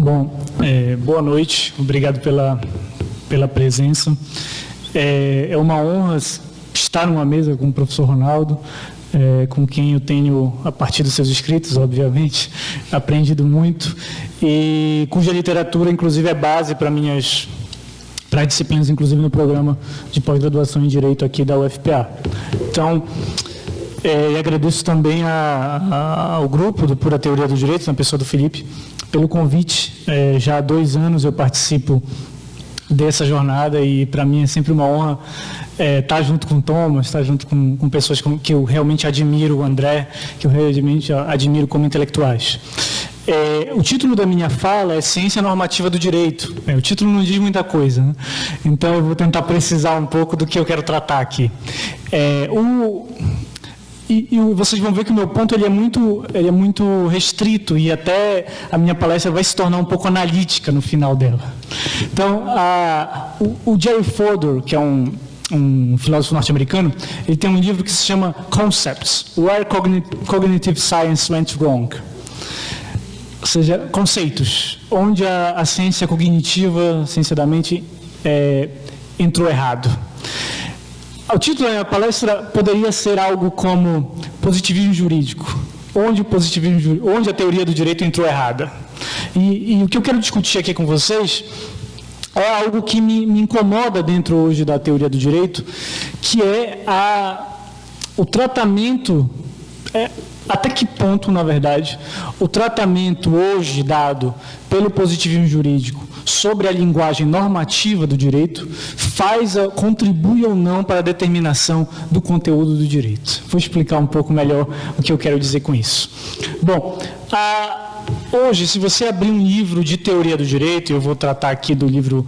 Bom, boa noite, obrigado pela presença. É uma honra estar numa mesa com o professor Ronaldo, com quem eu tenho, a partir dos seus escritos, obviamente, aprendido muito, e cuja literatura, inclusive, é base para as disciplinas, inclusive no programa de pós-graduação em Direito aqui da UFPA. Então, e agradeço também ao grupo do Pura Teoria do Direito, na pessoa do Felipe, pelo convite. Já há 2 anos eu participo dessa jornada e para mim é sempre uma honra estar junto com o Thomas, estar junto com pessoas que eu realmente admiro, o André, que eu realmente admiro como intelectuais. O título da minha fala é Ciência Normativa do Direito. O título não diz muita coisa, né? Então eu vou tentar precisar um pouco do que eu quero tratar aqui. E vocês vão ver que o meu ponto ele é muito restrito e até a minha palestra vai se tornar um pouco analítica no final dela. Então, o Jerry Fodor, que é um filósofo norte-americano, ele tem um livro que se chama Concepts, Where Cognitive Science Went Wrong. Ou seja, conceitos, onde a ciência cognitiva, a ciência da mente, entrou errado. O título da minha palestra poderia ser algo como positivismo jurídico, onde a teoria do direito entrou errada. E o que eu quero discutir aqui com vocês é algo que me incomoda dentro hoje da teoria do direito, que é o tratamento, até que ponto, na verdade, o tratamento hoje dado pelo positivismo jurídico sobre a linguagem normativa do direito contribui ou não para a determinação do conteúdo do direito. Vou explicar um pouco melhor o que eu quero dizer com isso. Bom, hoje, se você abrir um livro de teoria do direito, eu vou tratar aqui um livro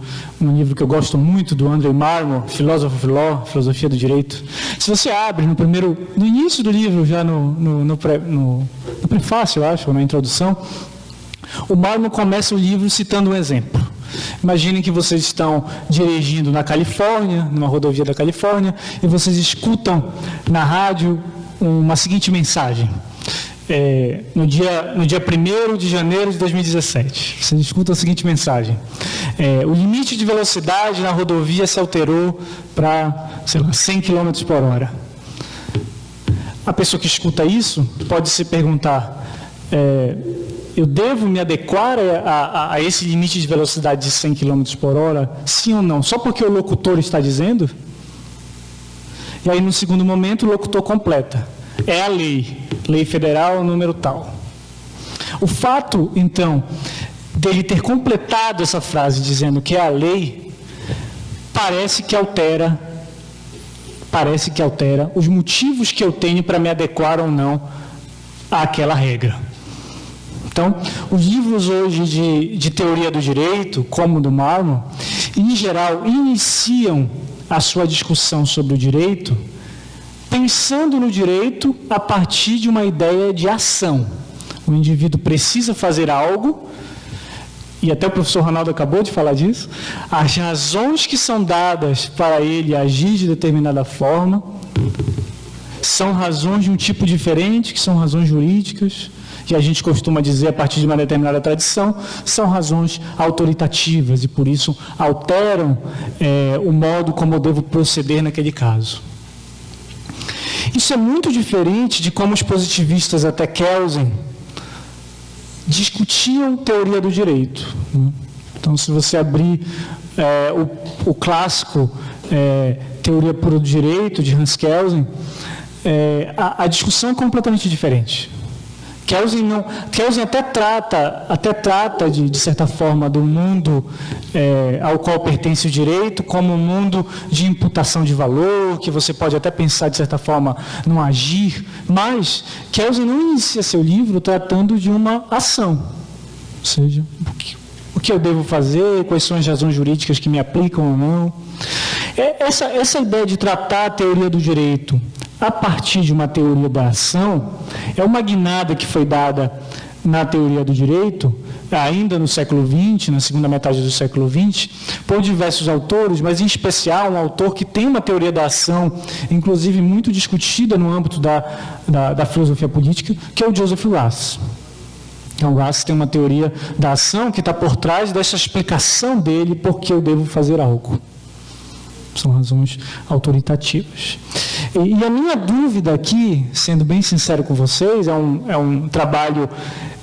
que eu gosto muito, do Andrew Marmor, Philosophy of Law, Filosofia do Direito. Se você abre no início do livro, já no prefácio, eu acho, ou na introdução, o Marmor começa o livro citando um exemplo. Imaginem que vocês estão dirigindo na Califórnia, numa rodovia da Califórnia, e vocês escutam na rádio uma seguinte mensagem. No dia 1º de janeiro de 2017, vocês escutam a seguinte mensagem. O limite de velocidade na rodovia se alterou para, 100 km por hora. A pessoa que escuta isso pode se perguntar, eu devo me adequar a esse limite de velocidade de 100 km por hora, sim ou não? Só porque o locutor está dizendo? E aí, no segundo momento, o locutor completa. É a lei federal, número tal. O fato, então, dele ter completado essa frase dizendo que é a lei, parece que altera os motivos que eu tenho para me adequar ou não àquela regra. Então, os livros hoje de teoria do direito, como o do Marmor, em geral, iniciam a sua discussão sobre o direito pensando no direito a partir de uma ideia de ação. O indivíduo precisa fazer algo, e até o professor Ronaldo acabou de falar disso, as razões que são dadas para ele agir de determinada forma são razões de um tipo diferente, que são razões jurídicas, que a gente costuma dizer, a partir de uma determinada tradição, são razões autoritativas e, por isso, alteram o modo como eu devo proceder naquele caso. Isso é muito diferente de como os positivistas, até Kelsen, discutiam teoria do direito. Então, se você abrir o clássico Teoria Pura do Direito, de Hans Kelsen, a discussão é completamente diferente. Kelsen até trata de certa forma, do mundo ao qual pertence o direito como um mundo de imputação de valor, que você pode até pensar, de certa forma, no agir, mas Kelsen não inicia seu livro tratando de uma ação. Ou seja, o que eu devo fazer, quais são as razões jurídicas que me aplicam ou não. Essa ideia de tratar a teoria do direito a partir de uma teoria da ação é uma guinada que foi dada na teoria do direito, ainda no século XX, na segunda metade do século XX, por diversos autores, mas em especial um autor que tem uma teoria da ação, inclusive muito discutida no âmbito da filosofia política, que é o Joseph Russell. Então, Russell tem uma teoria da ação que está por trás dessa explicação dele por que eu devo fazer algo. São razões autoritativas. E a minha dúvida aqui, sendo bem sincero com vocês, é um trabalho,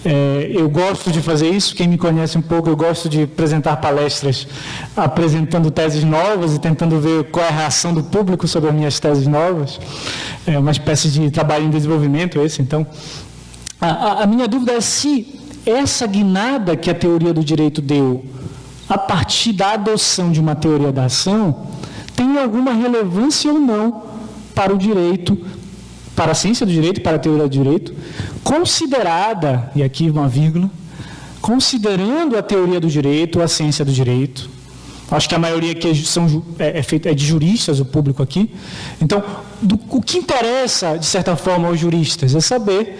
eu gosto de fazer isso, quem me conhece um pouco, eu gosto de apresentar palestras, apresentando teses novas e tentando ver qual é a reação do público sobre as minhas teses novas. É uma espécie de trabalho em desenvolvimento esse. Então, a minha dúvida é se essa guinada que a teoria do direito deu, a partir da adoção de uma teoria da ação, tem alguma relevância ou não para o direito, para a ciência do direito, para a teoria do direito, considerada, e aqui uma vírgula, considerando a teoria do direito, a ciência do direito. Acho que a maioria aqui é de juristas, o público aqui. Então, o que interessa, de certa forma, aos juristas é saber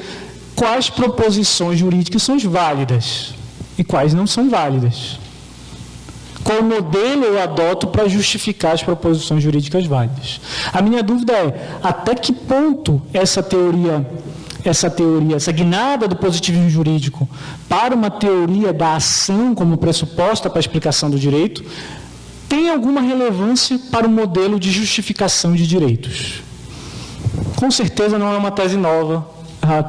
quais proposições jurídicas são válidas e quais não são válidas. Qual modelo eu adoto para justificar as proposições jurídicas válidas? A minha dúvida é, até que ponto essa guinada do positivismo jurídico para uma teoria da ação como pressuposta para a explicação do direito tem alguma relevância para o modelo de justificação de direitos? Com certeza não é uma tese nova,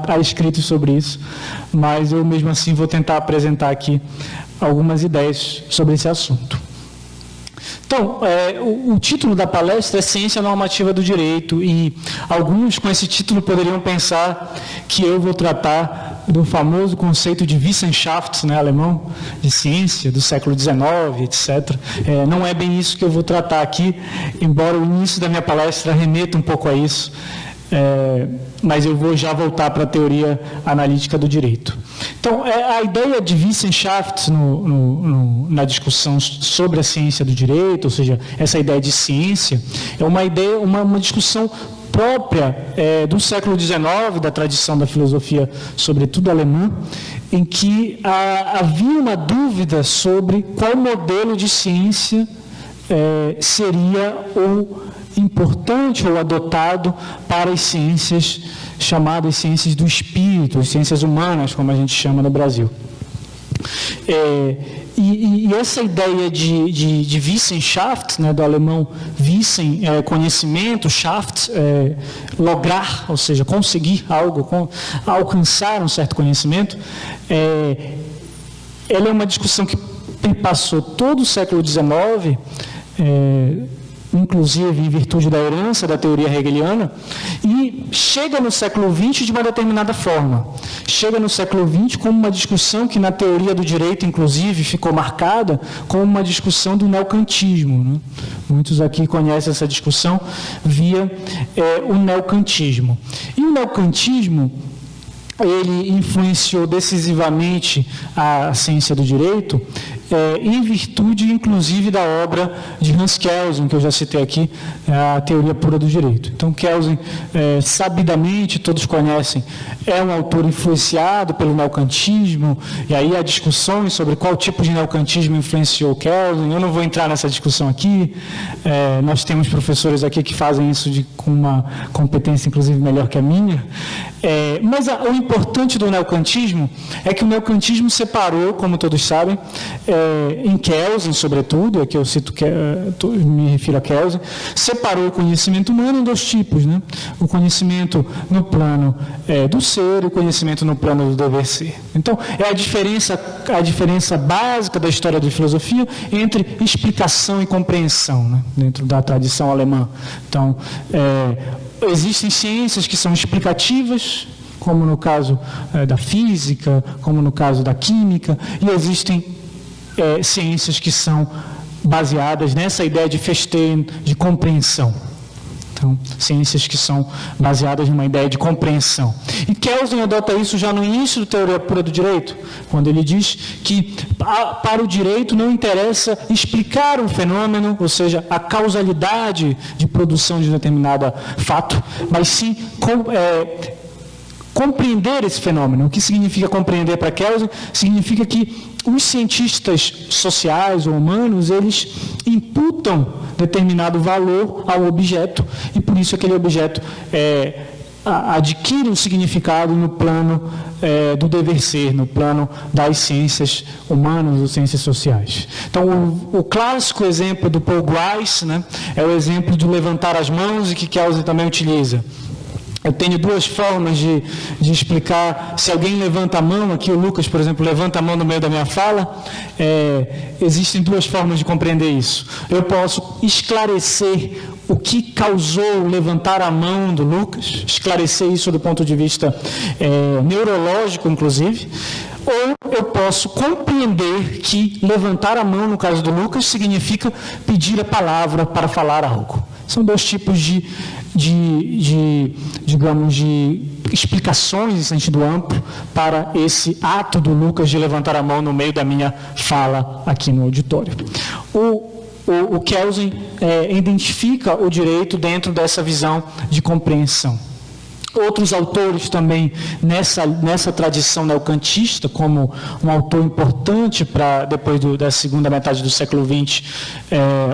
há escritos sobre isso, mas eu mesmo assim vou tentar apresentar aqui algumas ideias sobre esse assunto. Então, o título da palestra é Ciência Normativa do Direito, e alguns com esse título poderiam pensar que eu vou tratar do famoso conceito de Wissenschaft, né, alemão, de ciência, do século XIX, etc. Não é bem isso que eu vou tratar aqui, embora o início da minha palestra remeta um pouco a isso. Mas eu vou já voltar para a teoria analítica do direito. Então, a ideia de Wissenschaft na discussão sobre a ciência do direito, ou seja, essa ideia de ciência, é uma discussão própria do século XIX, da tradição da filosofia, sobretudo alemã, em que havia uma dúvida sobre qual modelo de ciência seria o importante ou adotado para as ciências chamadas ciências do espírito, as ciências humanas, como a gente chama no Brasil. E essa ideia de Wissenschaft, né, do alemão Wissen, conhecimento, Schaft, lograr, ou seja, conseguir algo, alcançar um certo conhecimento, ela é uma discussão que perpassou todo o século XIX, inclusive em virtude da herança da teoria hegeliana, e chega no século XX de uma determinada forma. Chega no século XX como uma discussão que na teoria do direito, inclusive, ficou marcada como uma discussão do neocantismo, né? Muitos aqui conhecem essa discussão via o neocantismo. E o neocantismo, ele influenciou decisivamente a ciência do direito, em virtude, inclusive, da obra de Hans Kelsen, que eu já citei aqui, a Teoria Pura do Direito. Então, Kelsen, sabidamente, todos conhecem, é um autor influenciado pelo neocantismo, e aí há discussões sobre qual tipo de neocantismo influenciou Kelsen. Eu não vou entrar nessa discussão aqui, nós temos professores aqui que fazem isso com uma competência, inclusive, melhor que a minha. Mas o importante do neocantismo é que o neocantismo separou, como todos sabem, em Kelsen, sobretudo, aqui eu cito, me refiro a Kelsen, separou o conhecimento humano em dois tipos, né? O conhecimento no plano do ser e o conhecimento no plano do dever ser. Então, é a diferença básica da história da filosofia entre explicação e compreensão, né? Dentro da tradição alemã. Então, existem ciências que são explicativas, como no caso da física, como no caso da química, e existem ciências que são baseadas nessa ideia de Verstehen, de compreensão. Então, ciências que são baseadas numa ideia de compreensão. E Kelsen adota isso já no início da Teoria Pura do Direito, quando ele diz que para o direito não interessa explicar um fenômeno, ou seja, a causalidade de produção de um determinado fato, mas sim compreender esse fenômeno. O que significa compreender para Kelsen? Significa que os cientistas sociais ou humanos, eles imputam determinado valor ao objeto, e por isso aquele objeto adquire um significado no plano do dever ser, no plano das ciências humanas ou ciências sociais. Então, o clássico exemplo do Paul Grice, né, é o exemplo de levantar as mãos e que Kelsen também utiliza. Eu tenho duas formas de explicar. Se alguém levanta a mão, aqui o Lucas, por exemplo, levanta a mão no meio da minha fala, existem duas formas de compreender isso. Eu posso esclarecer o que causou levantar a mão do Lucas, esclarecer isso do ponto de vista neurológico, inclusive, ou eu posso compreender que levantar a mão, no caso do Lucas, significa pedir a palavra para falar algo. São dois tipos digamos, de explicações em sentido amplo para esse ato do Lucas de levantar a mão no meio da minha fala aqui no auditório. O Kelsen identifica o direito dentro dessa visão de compreensão. Outros autores também nessa tradição neocantista, como um autor importante para depois da segunda metade do século XX,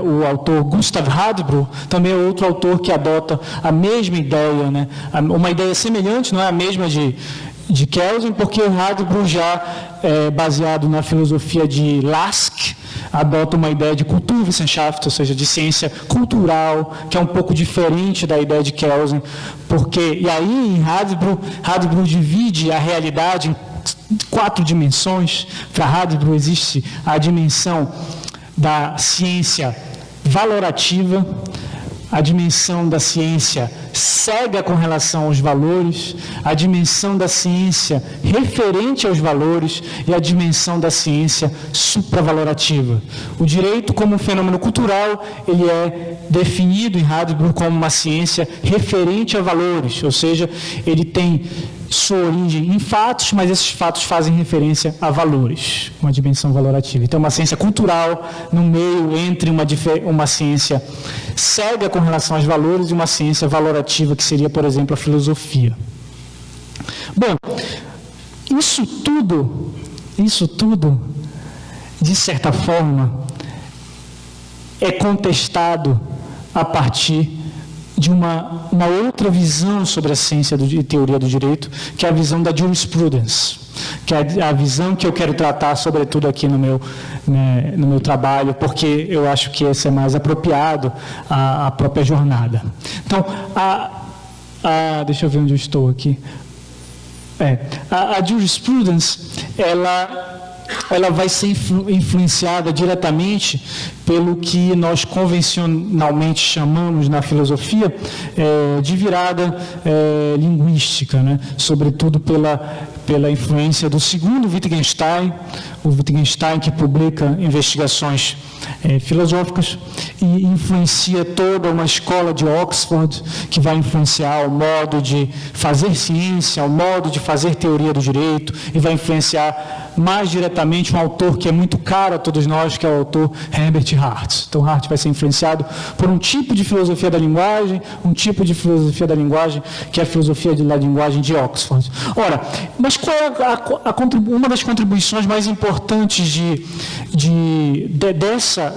o autor Gustav Hadbro, também é outro autor que adota a mesma ideia, né? Uma ideia semelhante, não é a mesma de Kelsen, porque o Hadbro já baseado na filosofia de Lask, adota uma ideia de Kulturwissenschaft, ou seja, de ciência cultural, que é um pouco diferente da ideia de Kelsen, e aí em Hadbro divide a realidade em 4 dimensões. Para Hadbro existe a dimensão da ciência valorativa, a dimensão da ciência cega com relação aos valores, a dimensão da ciência referente aos valores e a dimensão da ciência supravalorativa. O direito como um fenômeno cultural, ele é definido em Hadbro como uma ciência referente a valores, ou seja, ele tem sua origem em fatos, mas esses fatos fazem referência a valores, uma dimensão valorativa. Então, uma ciência cultural no meio entre uma ciência cega com relação aos valores e uma ciência valorativa, que seria, por exemplo, a filosofia. Bom, isso tudo, de certa forma, é contestado a partir de uma outra visão sobre a ciência e teoria do direito, que é a visão da jurisprudence, que é a visão que eu quero tratar, sobretudo aqui no meu trabalho, porque eu acho que esse é mais apropriado à própria jornada. Então, deixa eu ver onde eu estou aqui. A jurisprudence, ela vai ser influenciada diretamente pelo que nós convencionalmente chamamos na filosofia de virada linguística, né? Sobretudo pela influência do segundo Wittgenstein, o Wittgenstein que publica investigações filosóficas e influencia toda uma escola de Oxford que vai influenciar o modo de fazer ciência, o modo de fazer teoria do direito, e vai influenciar mais diretamente um autor que é muito caro a todos nós, que é o autor Herbert Hart. Então, Hart vai ser influenciado por um tipo de filosofia da linguagem, que é a filosofia da linguagem de Oxford. Ora, mas qual é uma das contribuições mais importantes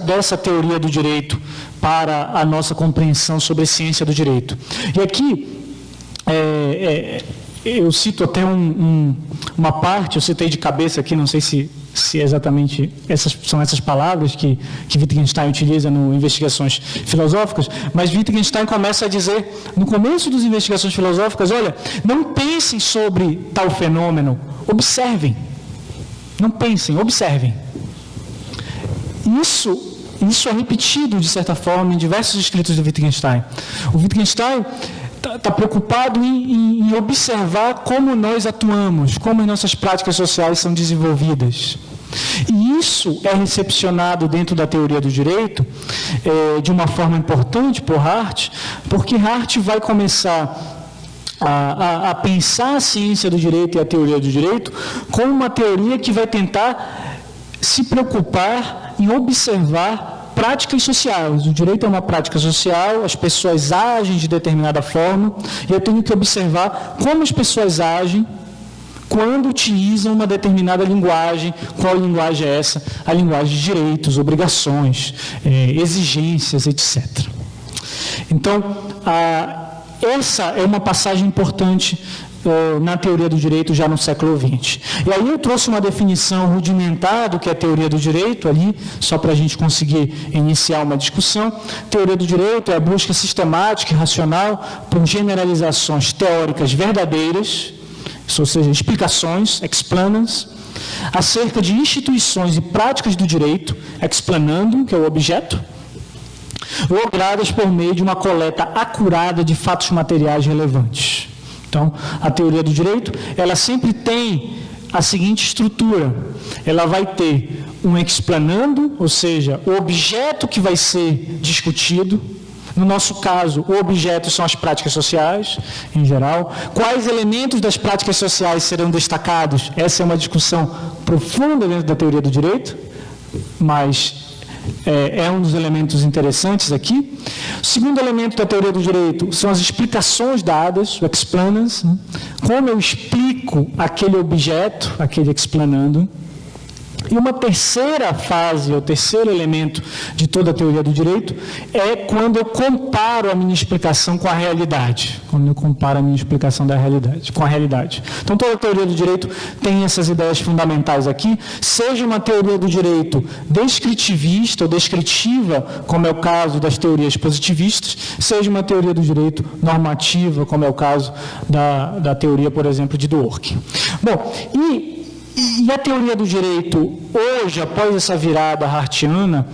dessa teoria do direito para a nossa compreensão sobre a ciência do direito? E aqui, eu cito até uma parte, eu citei de cabeça aqui, não sei se exatamente são essas palavras que Wittgenstein utiliza no Investigações Filosóficas, mas Wittgenstein começa a dizer, no começo das Investigações Filosóficas, olha, não pensem sobre tal fenômeno, observem. Não pensem, observem. Isso é repetido, de certa forma, em diversos escritos do Wittgenstein. O Wittgenstein está preocupado em observar como nós atuamos, como as nossas práticas sociais são desenvolvidas. E isso é recepcionado dentro da teoria do direito de uma forma importante por Hart, porque Hart vai começar a pensar a ciência do direito e a teoria do direito como uma teoria que vai tentar se preocupar em observar práticas sociais. O direito é uma prática social, as pessoas agem de determinada forma, e eu tenho que observar como as pessoas agem quando utilizam uma determinada linguagem. Qual linguagem é essa? A linguagem de direitos, obrigações, exigências, etc. Então, essa é uma passagem importante na teoria do direito já no século XX. E aí eu trouxe uma definição rudimentar do que é teoria do direito ali, só para a gente conseguir iniciar uma discussão. Teoria do direito é a busca sistemática e racional por generalizações teóricas verdadeiras, ou seja, explicações, explanas, acerca de instituições e práticas do direito, explanando, que é o objeto, logradas por meio de uma coleta acurada de fatos materiais relevantes. Então, a teoria do direito, ela sempre tem a seguinte estrutura. Ela vai ter um explanando, ou seja, o objeto que vai ser discutido. No nosso caso, o objeto são as práticas sociais, em geral. Quais elementos das práticas sociais serão destacados? Essa é uma discussão profunda dentro da teoria do direito, mas é um dos elementos interessantes aqui. O segundo elemento da teoria do direito são as explicações dadas, o explanans, como eu explico aquele objeto, aquele explanando. E uma terceira fase, o terceiro elemento de toda a teoria do direito é quando eu comparo a minha explicação com a realidade. Quando eu comparo a minha explicação da realidade, com a realidade. Então, toda a teoria do direito tem essas ideias fundamentais aqui, seja uma teoria do direito descritivista ou descritiva, como é o caso das teorias positivistas, seja uma teoria do direito normativa, como é o caso da teoria, por exemplo, de Dworkin. Bom, e a teoria do direito, hoje, após essa virada hartiana,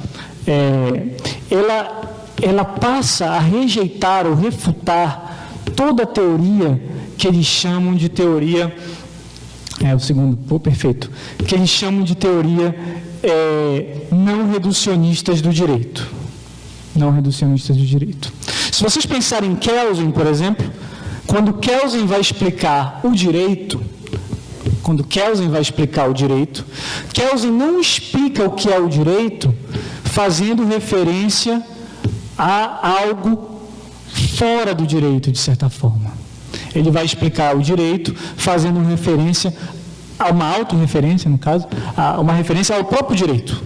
ela passa a rejeitar ou refutar toda a teoria que eles chamam de teoria, perfeito, que eles chamam de teoria não reducionistas do direito. Não reducionistas do direito. Se vocês pensarem em Kelsen, por exemplo, quando Kelsen vai explicar o direito, Kelsen não explica o que é o direito fazendo referência a algo fora do direito, de certa forma. Ele vai explicar o direito fazendo referência a uma autorreferência, no caso, a uma referência ao próprio direito.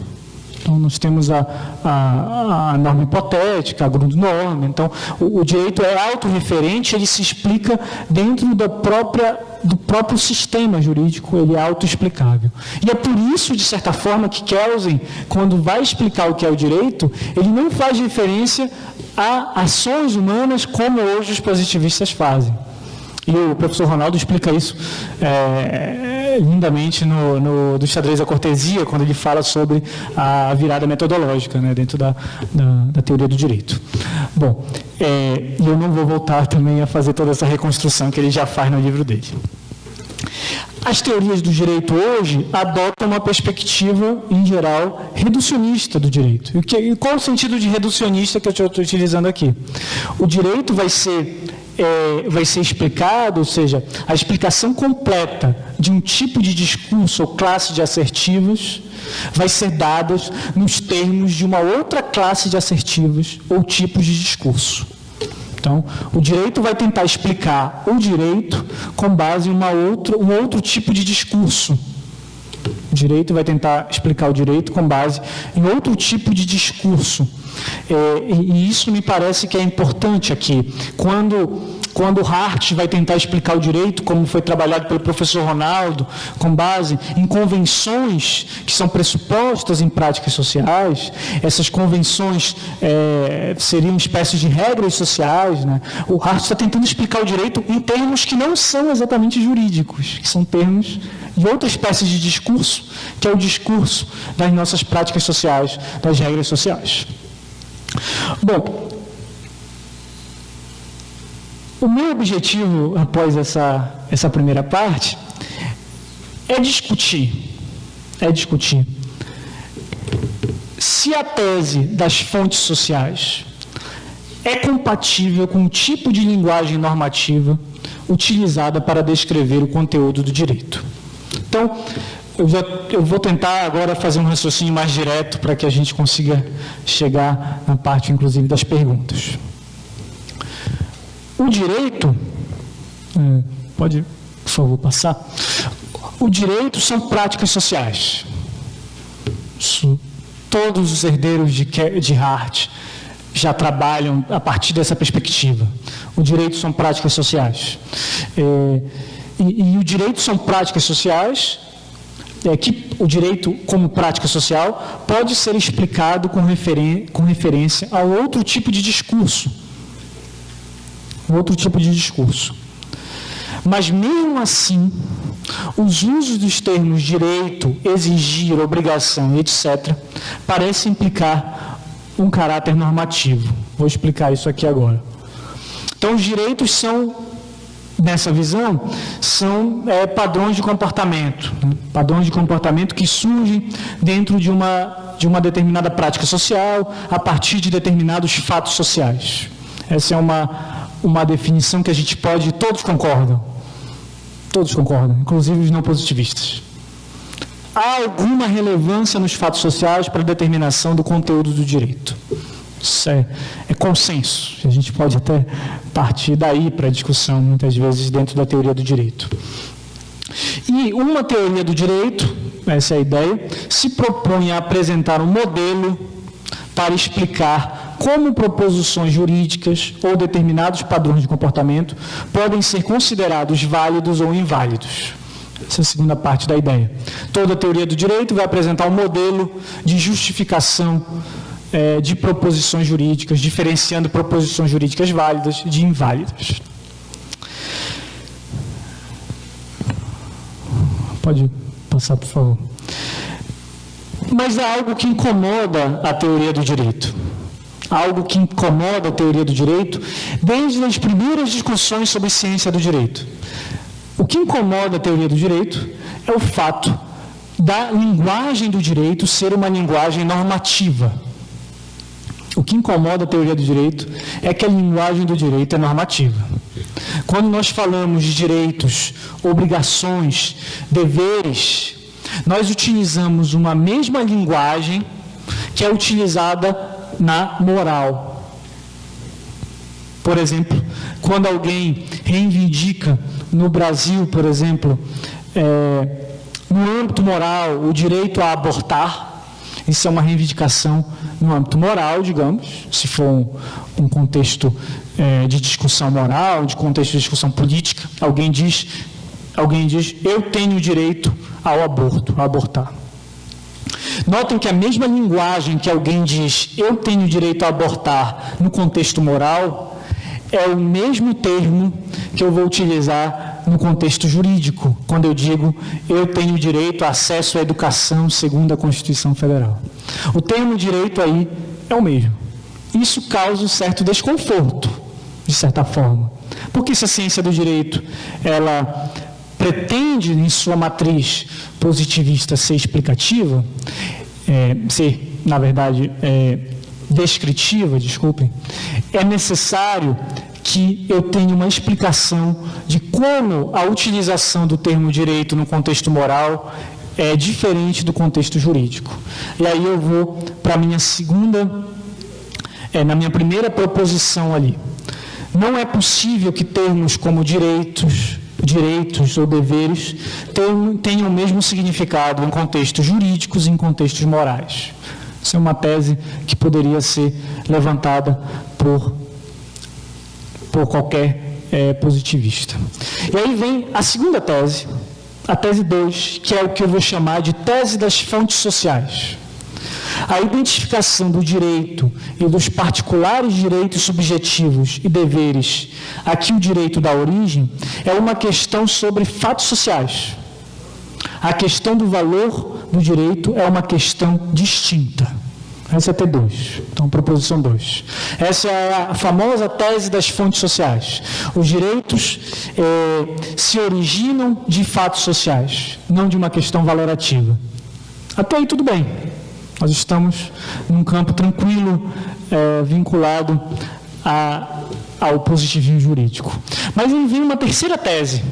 Então, nós temos a norma hipotética, a Grundnorm. Então, o direito é autorreferente, ele se explica dentro do próprio sistema jurídico, ele é autoexplicável. E é por isso, de certa forma, que Kelsen, quando vai explicar o que é o direito, ele não faz referência a ações humanas como hoje os positivistas fazem. E o professor Ronaldo explica isso lindamente do Xadrez da Cortesia, quando ele fala sobre a virada metodológica, né, dentro da teoria do direito. Bom, e eu não vou voltar também a fazer toda essa reconstrução que ele já faz no livro dele. As teorias do direito hoje adotam uma perspectiva, em geral, reducionista do direito. E qual é o sentido de reducionista que eu estou utilizando aqui? O direito vai ser explicado, ou seja, a explicação completa de um tipo de discurso ou classe de assertivos vai ser dada nos termos de uma outra classe de assertivos ou tipos de discurso. Então, o direito vai tentar explicar o direito com base em um outro tipo de discurso. O direito vai tentar explicar o direito com base em outro tipo de discurso. E isso me parece que é importante aqui. Quando Hart vai tentar explicar o direito, como foi trabalhado pelo professor Ronaldo, com base em convenções que são pressupostas em práticas sociais, essas convenções seriam espécies de regras sociais, né? O Hart está tentando explicar o direito em termos que não são exatamente jurídicos, que são termos de outra espécie de discurso, que é o discurso das nossas práticas sociais, das regras sociais. Bom, o meu objetivo, após essa primeira parte, é discutir se a tese das fontes sociais é compatível com o tipo de linguagem normativa utilizada para descrever o conteúdo do direito. Então, eu vou tentar agora fazer um raciocínio mais direto para que a gente consiga chegar na parte, inclusive, das perguntas. O direito, pode, por favor, passar? O direito são práticas sociais. Todos os herdeiros de Hart já trabalham a partir dessa perspectiva. O direito são práticas sociais. E o direito são práticas sociais, que o direito como prática social pode ser explicado com referência a outro tipo de discurso. Mas mesmo assim, os usos dos termos direito, exigir, obrigação, etc., parecem implicar um caráter normativo. Vou explicar isso aqui agora. Então, os direitos são, nessa visão, são padrões de comportamento. Padrões de comportamento que surgem dentro de uma determinada prática social, a partir de determinados fatos sociais. Essa é uma definição que a gente pode... Todos concordam, inclusive os não positivistas. Há alguma relevância nos fatos sociais para a determinação do conteúdo do direito. Isso é consenso. A gente pode até partir daí para a discussão, muitas vezes, dentro da teoria do direito. E uma teoria do direito, essa é a ideia, se propõe a apresentar um modelo para explicar como proposições jurídicas ou determinados padrões de comportamento podem ser considerados válidos ou inválidos. Essa é a segunda parte da ideia. Toda teoria do direito vai apresentar um modelo de justificação de proposições jurídicas, diferenciando proposições jurídicas válidas de inválidas. Pode passar, por favor. Mas há algo que incomoda a teoria do direito. Algo que incomoda a teoria do direito desde as primeiras discussões sobre ciência do direito. O que incomoda a teoria do direito é o fato da linguagem do direito ser uma linguagem normativa. O que incomoda a teoria do direito é que a linguagem do direito é normativa. Quando nós falamos de direitos, obrigações, deveres, nós utilizamos uma mesma linguagem que é utilizada na moral. Por exemplo, quando alguém reivindica no Brasil, por exemplo, no âmbito moral, o direito a abortar, isso é uma reivindicação no âmbito moral, digamos, se for um contexto de discussão moral, de contexto de discussão política, alguém diz, eu tenho direito ao aborto, a abortar. Notem que a mesma linguagem que alguém diz, eu tenho direito a abortar, no contexto moral, é o mesmo termo que eu vou utilizar no contexto jurídico, quando eu digo, eu tenho direito a acesso à educação segundo a Constituição Federal. O termo direito aí é o mesmo. Isso causa um certo desconforto, de certa forma. Porque se a ciência do direito, ela pretende, em sua matriz positivista, ser explicativa, ser, na verdade, descritiva, desculpem, é necessário que eu tenha uma explicação de como a utilização do termo direito no contexto moral é diferente do contexto jurídico. E aí eu vou para a minha na minha primeira proposição ali. Não é possível que termos como direitos ou deveres tenham o mesmo significado em contextos jurídicos e em contextos morais. Essa é uma tese que poderia ser levantada por qualquer positivista. E aí vem a segunda tese, a tese 2, que é o que eu vou chamar de tese das fontes sociais. A identificação do direito e dos particulares direitos subjetivos e deveres a que o direito dá origem é uma questão sobre fatos sociais. A questão do valor do direito é uma questão distinta. Essa é a T2, então proposição 2. Essa é a famosa tese das fontes sociais. Os direitos se originam de fatos sociais, não de uma questão valorativa. Até aí tudo bem. Nós estamos num campo tranquilo, vinculado ao positivismo jurídico. Mas aí vem uma terceira tese,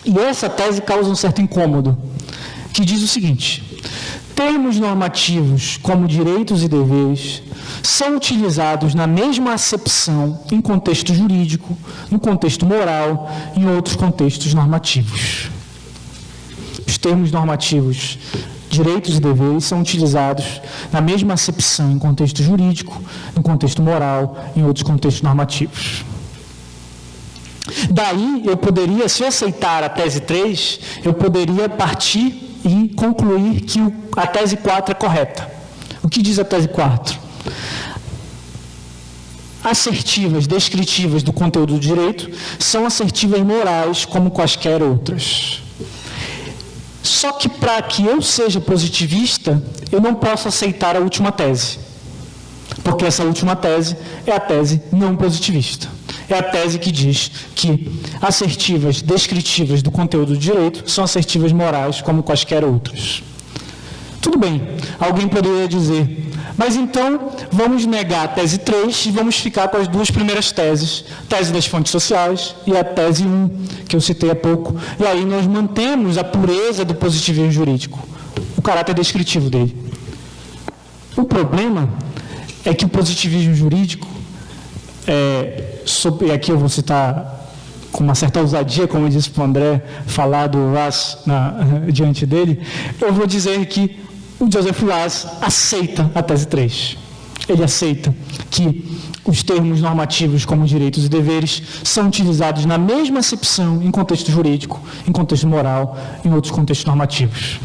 e essa tese causa um certo incômodo, que diz o seguinte: termos normativos como direitos e deveres são utilizados na mesma acepção em contexto jurídico, no contexto moral e em outros contextos normativos. Os termos normativos, direitos e deveres, são utilizados na mesma acepção em contexto jurídico, no contexto moral e em outros contextos normativos. Daí, eu poderia, se eu aceitar a tese 3, eu poderia partir e concluir que a tese 4 é correta. O que diz a tese 4? Assertivas, descritivas do conteúdo do direito são assertivas morais como quaisquer outras. Só que para que eu seja positivista, eu não posso aceitar a última tese. Porque essa última tese é a tese não positivista. É a tese que diz que assertivas, descritivas do conteúdo do direito são assertivas morais como quaisquer outras. Tudo bem, alguém poderia dizer, mas então vamos negar a tese 3 e vamos ficar com as duas primeiras teses, a tese das fontes sociais e a tese 1, que eu citei há pouco. E aí nós mantemos a pureza do positivismo jurídico, o caráter descritivo dele. O problema é que o positivismo jurídico, e aqui eu vou citar com uma certa ousadia, como eu disse para o André, falar do Raz diante dele, eu vou dizer que o Joseph Raz aceita a tese 3. Ele aceita que os termos normativos como direitos e deveres são utilizados na mesma acepção em contexto jurídico, em contexto moral, em outros contextos normativos.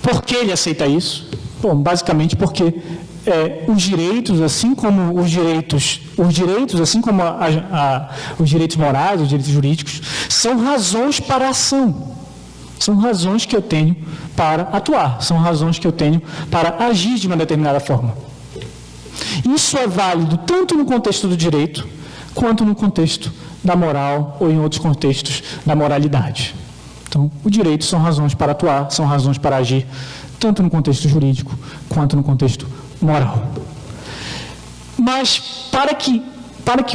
Por que ele aceita isso? Bom, basicamente porque os direitos, assim como os direitos, assim como os direitos morais, os direitos jurídicos, são razões para a ação. São razões que eu tenho para atuar, são razões que eu tenho para agir de uma determinada forma. Isso é válido tanto no contexto do direito, quanto no contexto da moral ou em outros contextos da moralidade. Então, o direito são razões para atuar, são razões para agir, tanto no contexto jurídico, quanto no contexto moral. Mas, para que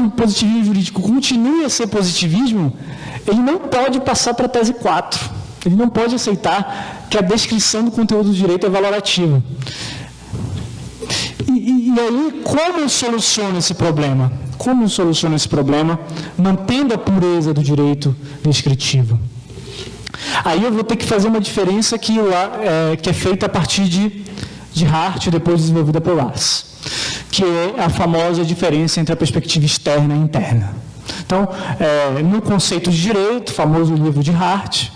o positivismo jurídico continue a ser positivismo, ele não pode passar para a tese 4. Ele não pode aceitar que a descrição do conteúdo do direito é valorativa. E aí, como eu soluciono esse problema? Como eu soluciono esse problema mantendo a pureza do direito descritivo? Aí eu vou ter que fazer uma diferença que é feita a partir de Hart, depois desenvolvida por Raz, que é a famosa diferença entre a perspectiva externa e interna. Então, no conceito de direito, famoso livro de Hart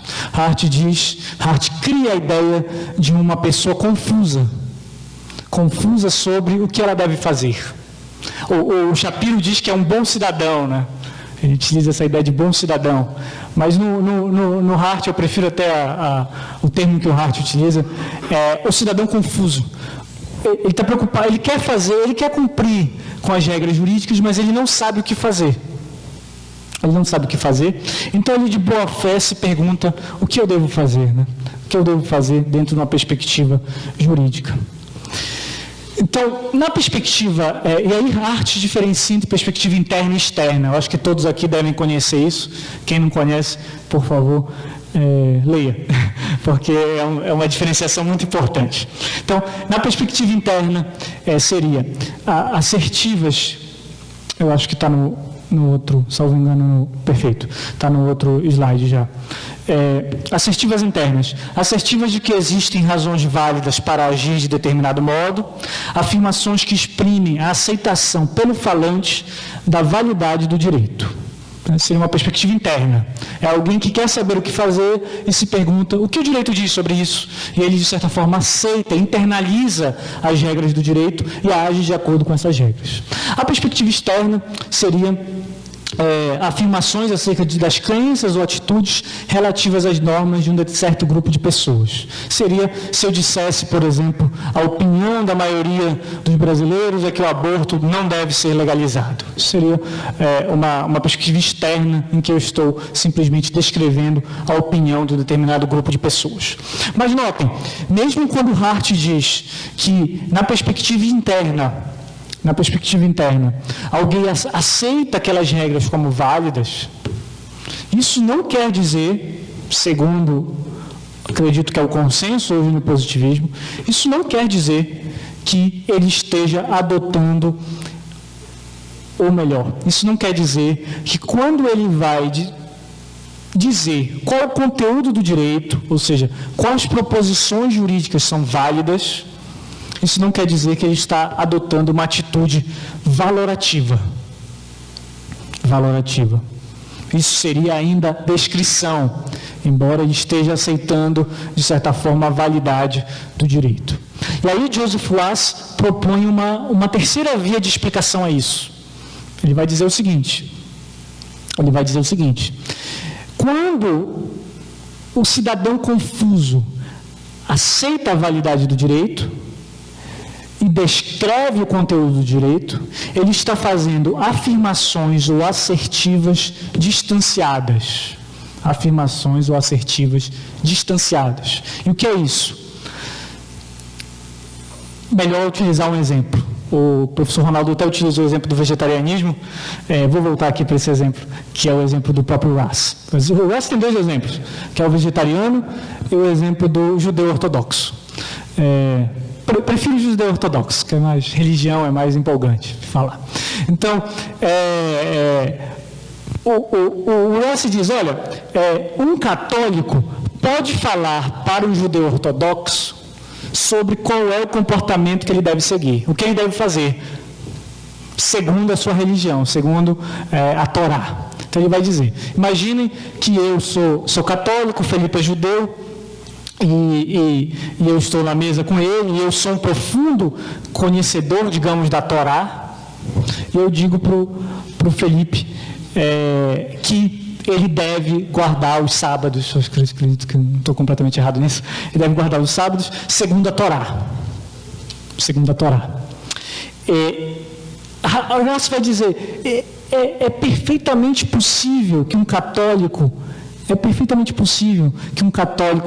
cria a ideia de uma pessoa confusa sobre o que ela deve fazer. O Shapiro diz que é um bom cidadão, né? Ele utiliza essa ideia de bom cidadão. Mas no Hart, eu prefiro até o termo que o Hart utiliza, o cidadão confuso. Ele está preocupado, ele quer cumprir com as regras jurídicas, mas ele não sabe o que fazer. Ele não sabe o que fazer, então ele de boa fé se pergunta o que eu devo fazer, né? O que eu devo fazer dentro de uma perspectiva jurídica. Então, na perspectiva, e aí Hart diferencia entre perspectiva interna e externa. Eu acho que todos aqui devem conhecer isso. Quem não conhece, por favor, leia, porque é uma diferenciação muito importante. Então, na perspectiva interna, seria assertivas, eu acho que está no outro, salvo engano, perfeito, está no outro slide já. Assertivas internas, assertivas de que existem razões válidas para agir de determinado modo, afirmações que exprimem a aceitação pelo falante da validade do direito. Seria uma perspectiva interna. É alguém que quer saber o que fazer e se pergunta o que o direito diz sobre isso. E ele, de certa forma, aceita, internaliza as regras do direito e age de acordo com essas regras. A perspectiva externa seria afirmações acerca das crenças ou atitudes relativas às normas de um certo grupo de pessoas. Seria se eu dissesse, por exemplo, a opinião da maioria dos brasileiros é que o aborto não deve ser legalizado. Seria uma perspectiva externa em que eu estou simplesmente descrevendo a opinião de um determinado grupo de pessoas. Mas notem, mesmo quando Hart diz que na perspectiva interna, alguém aceita aquelas regras como válidas, isso não quer dizer, segundo, acredito que é o consenso hoje no positivismo, isso não quer dizer que ele esteja adotando, ou melhor, isso não quer dizer que quando ele vai dizer qual é o conteúdo do direito, ou seja, quais proposições jurídicas são válidas, isso não quer dizer que ele está adotando uma atitude valorativa. valorativa. Isso seria ainda descrição, embora ele esteja aceitando, de certa forma, a validade do direito. E aí Joseph Was propõe uma terceira via de explicação a isso. Ele vai dizer o seguinte, quando o cidadão confuso aceita a validade do direito e descreve o conteúdo do direito, ele está fazendo afirmações ou assertivas distanciadas. Afirmações ou assertivas distanciadas. E o que é isso? Melhor utilizar um exemplo. O professor Ronaldo até utilizou o exemplo do vegetarianismo. Vou voltar aqui para esse exemplo, que é o exemplo do próprio Russ. O Russ tem dois exemplos, que é o vegetariano e o exemplo do judeu ortodoxo. Prefiro o judeu ortodoxo, que é mais religião, é mais empolgante de falar. Então, o Russ diz, olha, um católico pode falar para um judeu ortodoxo sobre qual é o comportamento que ele deve seguir, o que ele deve fazer, segundo a sua religião, segundo a Torá. Então ele vai dizer, imaginem que eu sou católico, Felipe é judeu, e eu estou na mesa com ele, e eu sou um profundo conhecedor, digamos, da Torá, e eu digo para o Felipe que ele deve guardar os sábados, eu acredito que não estou completamente errado nisso, ele deve guardar os sábados segundo a Torá. Segundo a Torá. A Russ vai dizer, é perfeitamente possível que um católico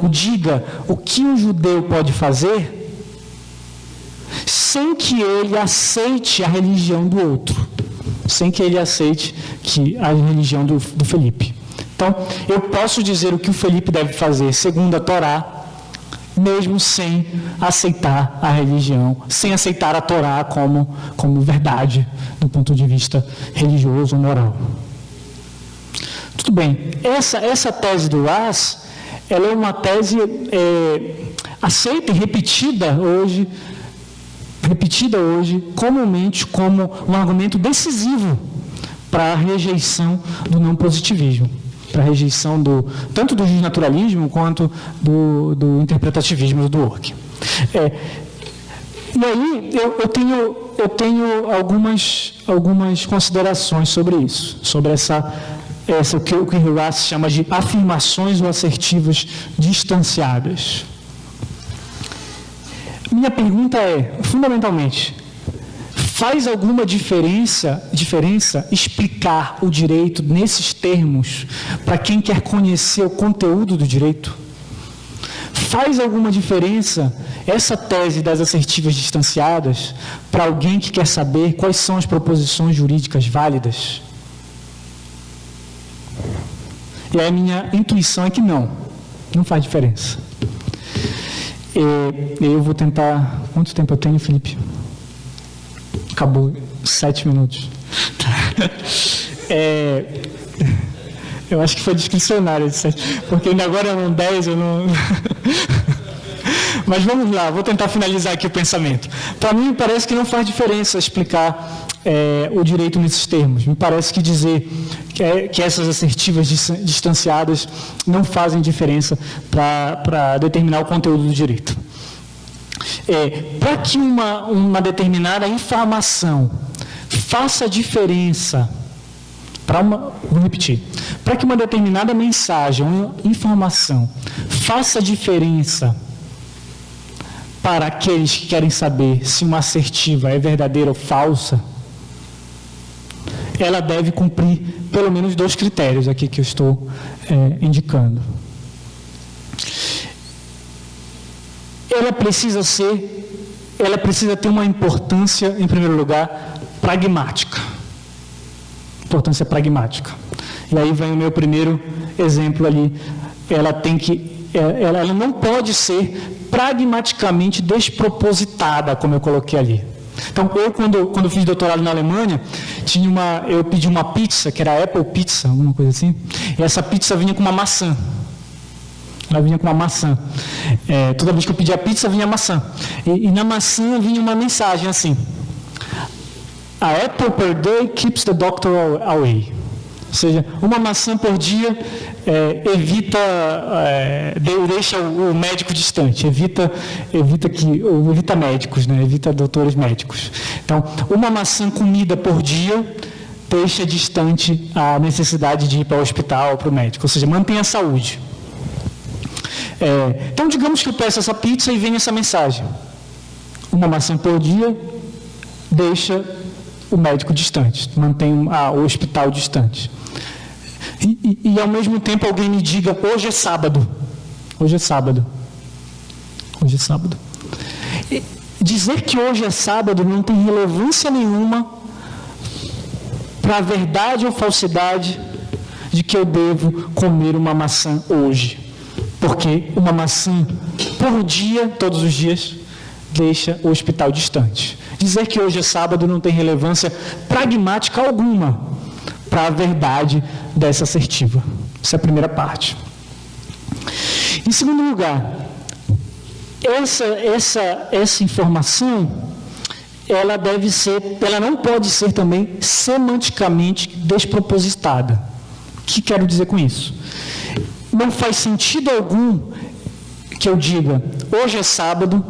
diga o que um judeu pode fazer sem que ele aceite a religião do outro, sem que ele aceite a religião do Felipe. Então, eu posso dizer o que o Felipe deve fazer segundo a Torá, mesmo sem aceitar a religião, sem aceitar a Torá como verdade do ponto de vista religioso ou moral. Tudo bem, essa tese do Russ, ela é uma tese aceita e repetida hoje comumente como um argumento decisivo para a rejeição do não positivismo, para a rejeição tanto do justnaturalismo quanto do interpretativismo do Dworkin. E aí eu tenho algumas considerações sobre isso, sobre o que o Russ chama de afirmações ou assertivas distanciadas. Minha pergunta fundamentalmente, faz alguma diferença explicar o direito nesses termos para quem quer conhecer o conteúdo do direito? Faz alguma diferença essa tese das assertivas distanciadas para alguém que quer saber quais são as proposições jurídicas válidas? E a minha intuição é que não faz diferença. Eu vou tentar... Quanto tempo eu tenho, Felipe? Acabou 7 minutos. Eu acho que foi discricionário, porque ainda agora eram 10, eu não... Mas vamos lá, vou tentar finalizar aqui o pensamento. Para mim, parece que não faz diferença explicar o direito nesses termos. Me parece que dizer que essas assertivas distanciadas não fazem diferença para determinar o conteúdo do direito. Para que uma determinada informação faça diferença, vou repetir, para que uma determinada mensagem, uma informação faça diferença para aqueles que querem saber se uma assertiva é verdadeira ou falsa, ela deve cumprir pelo menos 2 critérios aqui que eu estou indicando. Ela precisa ter uma importância, em primeiro lugar, pragmática. Importância pragmática. E aí vem o meu primeiro exemplo ali. Ela não pode ser pragmaticamente despropositada, como eu coloquei ali. Então, quando fiz doutorado na Alemanha, eu pedi uma pizza, que era Apple Pizza, alguma coisa assim, e essa pizza vinha com uma maçã. Ela vinha com uma maçã. Toda vez que eu pedia pizza, vinha maçã. E na maçã vinha uma mensagem assim: a apple per day keeps the doctor away. Ou seja, uma maçã por dia deixa o médico distante, evita médicos, né? Evita doutores médicos. Então, uma maçã comida por dia deixa distante a necessidade de ir para o hospital, para o médico, ou seja, mantém a saúde. Então, digamos que eu peço essa pizza e vem essa mensagem. Uma maçã por dia deixa o médico distante, mantém o hospital distante. E ao mesmo tempo alguém me diga, hoje é sábado. Hoje é sábado. Hoje é sábado. E dizer que hoje é sábado não tem relevância nenhuma para a verdade ou falsidade de que eu devo comer uma maçã hoje. Porque uma maçã por dia, todos os dias, deixa o hospital distante. Dizer que hoje é sábado não tem relevância pragmática alguma para a verdade dessa assertiva. Essa é a primeira parte. Em segundo lugar, essa informação, ela não pode ser também semanticamente despropositada. O que quero dizer com isso? Não faz sentido algum que eu diga, hoje é sábado,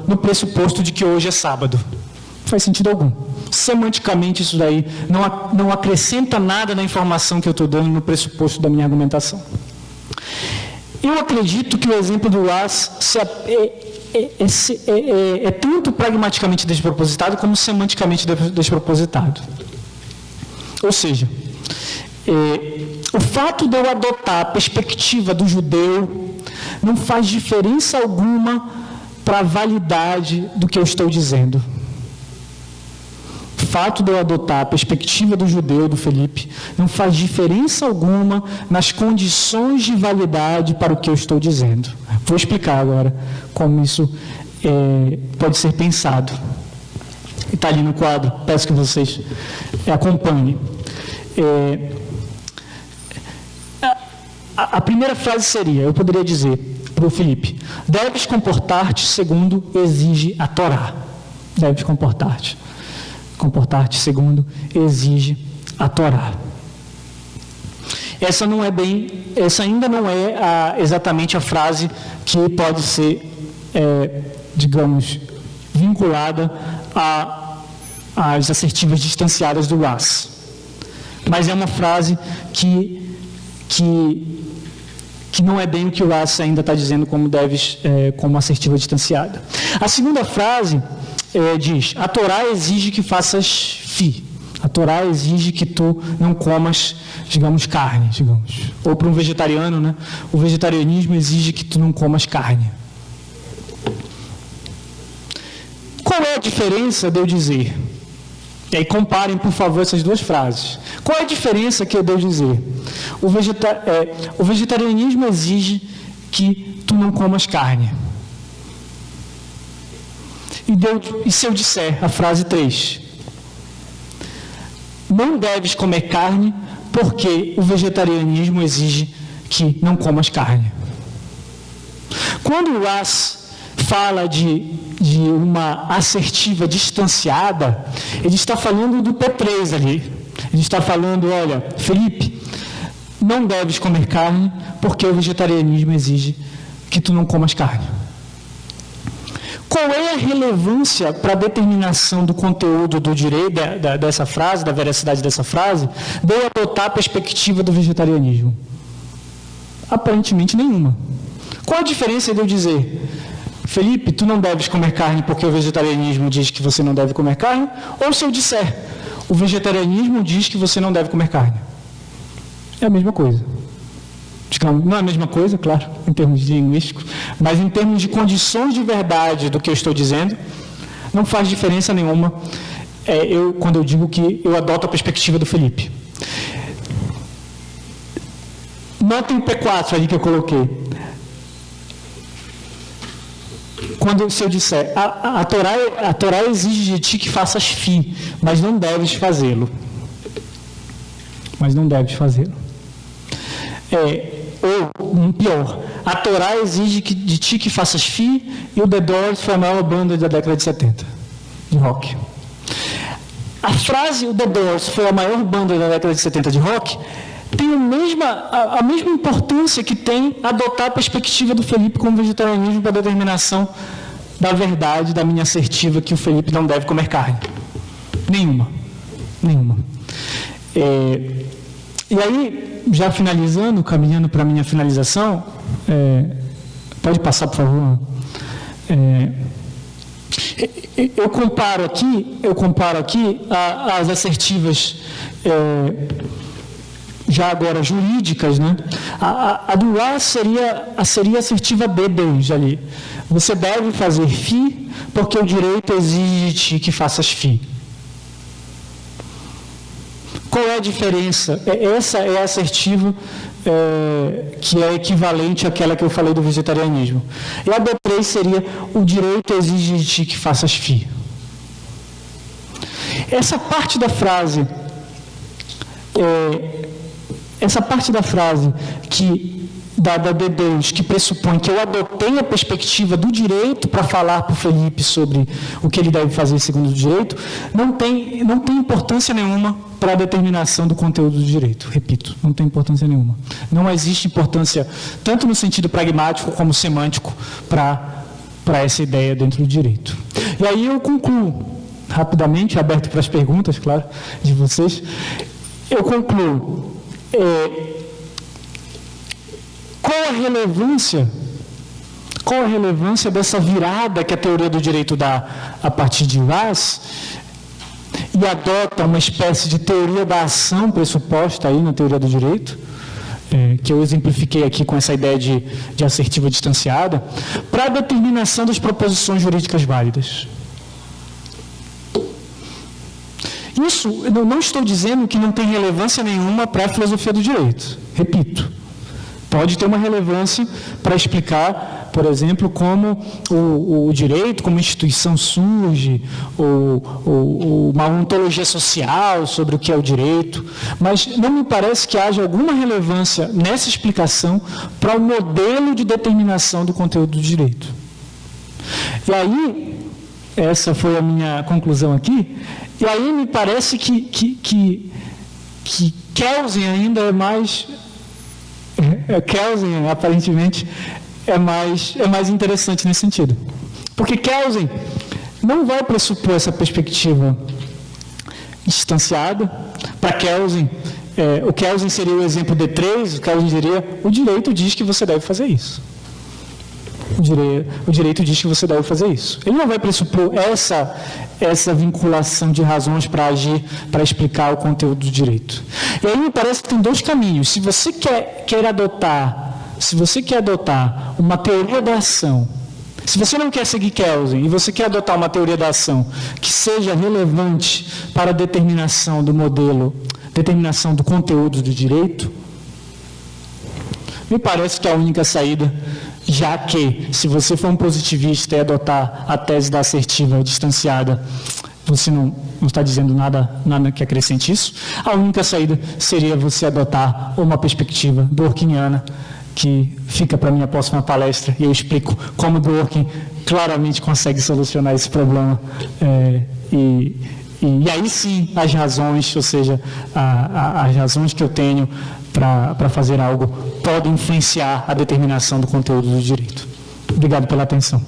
no pressuposto de que hoje é sábado. Não faz sentido algum. Semanticamente isso daí não acrescenta nada na informação que eu estou dando no pressuposto da minha argumentação. Eu acredito que o exemplo do Russ é tanto pragmaticamente despropositado como semanticamente despropositado. Ou seja, o fato de eu adotar a perspectiva do judeu não faz diferença alguma para a validade do que eu estou dizendo. O fato de eu adotar a perspectiva do judeu, do Felipe, não faz diferença alguma nas condições de validade para o que eu estou dizendo. Vou explicar agora como isso pode ser pensado. Está ali no quadro, peço que vocês acompanhem. A primeira frase seria, eu poderia dizer para o Felipe, deves comportar-te segundo exige a Torá. Deves comportar-te segundo exige a Torá. Essa ainda não é exatamente a frase que pode ser, digamos, vinculada às assertivas distanciadas do Russ. Mas é uma frase que não é bem o que o Russ ainda está dizendo como assertiva distanciada. A segunda frase diz, a Torá exige que faças fi. A Torá exige que tu não comas, digamos, carne, digamos. Ou para um vegetariano, né? O vegetarianismo exige que tu não comas carne. Qual é a diferença de eu dizer? E aí comparem, por favor, essas duas frases. Qual é a diferença que eu devo dizer? O vegetarianismo exige que tu não comas carne. E se eu disser a frase 3? Não deves comer carne porque o vegetarianismo exige que não comas carne. Quando o Russ fala de uma assertiva distanciada, ele está falando do P3 ali. Ele está falando, olha, Felipe, não deves comer carne porque o vegetarianismo exige que tu não comas carne. Qual é a relevância para a determinação do conteúdo do direito dessa frase, da veracidade dessa frase, de eu adotar a perspectiva do vegetarianismo? Aparentemente nenhuma. Qual a diferença de eu dizer, Felipe, tu não deves comer carne porque o vegetarianismo diz que você não deve comer carne, ou se eu disser, o vegetarianismo diz que você não deve comer carne? É a mesma coisa. Não é a mesma coisa, claro, em termos de linguísticos, mas em termos de condições de verdade do que eu estou dizendo, não faz diferença nenhuma quando eu digo que eu adoto a perspectiva do Felipe. Notem o P4 ali que eu coloquei. Se eu disser, a Torá exige de ti que faças fi, mas não deves fazê-lo. Ou, pior, a Torá exige de ti que faças fi, e o The Doors foi a maior banda da década de 70, de rock. a frase, o The Doors foi a maior banda da década de 70 de rock, tem a mesma importância que tem adotar a perspectiva do Felipe como vegetarianismo para a determinação da verdade, da minha assertiva que o Felipe não deve comer carne. Nenhuma. E aí, já finalizando, caminhando para a minha finalização, pode passar, por favor. Eu comparo aqui as assertivas já agora jurídicas, né? A do A seria assertiva B desde ali. Você deve fazer FI porque o direito exige de ti que faças FI. Qual é a diferença? Essa é a assertiva que é equivalente àquela que eu falei do vegetarianismo. E a B3 seria o direito exige de ti que faças FI. Essa parte da frase da D2, que pressupõe que eu adotei a perspectiva do direito para falar para o Felipe sobre o que ele deve fazer segundo o direito, não tem importância nenhuma para a determinação do conteúdo do direito. Repito, não tem importância nenhuma. Não existe importância, tanto no sentido pragmático como semântico, para essa ideia dentro do direito. E aí eu concluo, rapidamente, aberto para as perguntas, claro, de vocês. Eu concluo. Qual a relevância dessa virada que a teoria do direito dá a partir de Vaz e adota uma espécie de teoria da ação pressuposta aí na teoria do direito, que eu exemplifiquei aqui com essa ideia de assertiva distanciada, para a determinação das proposições jurídicas válidas? Isso, eu não estou dizendo que não tem relevância nenhuma para a filosofia do direito. Repito, pode ter uma relevância para explicar, por exemplo, como o direito, como instituição surge, ou uma ontologia social sobre o que é o direito, mas não me parece que haja alguma relevância nessa explicação para o modelo de determinação do conteúdo do direito. E aí, essa foi a minha conclusão aqui. E aí me parece que Kelsen ainda é mais... Kelsen, aparentemente, é mais interessante nesse sentido. Porque Kelsen não vai pressupor essa perspectiva distanciada. Para Kelsen, o Kelsen seria o exemplo D3, o Kelsen diria, o direito diz que você deve fazer isso. O direito diz que você deve fazer isso. Ele não vai pressupor essa vinculação de razões para agir, para explicar o conteúdo do direito. E aí me parece que tem dois caminhos. Se você quer adotar uma teoria da ação, se você não quer seguir Kelsen e você quer adotar uma teoria da ação que seja relevante para a determinação do modelo, determinação do conteúdo do direito, me parece que a única saída, já que, se você for um positivista e adotar a tese da assertiva distanciada, você não está dizendo nada que acrescente isso, a única saída seria você adotar uma perspectiva dworkiniana, que fica para a minha próxima palestra, e eu explico como Dworkin claramente consegue solucionar esse problema. E aí sim, as razões, ou seja, as razões que eu tenho para fazer algo podem influenciar a determinação do conteúdo do direito. Obrigado pela atenção.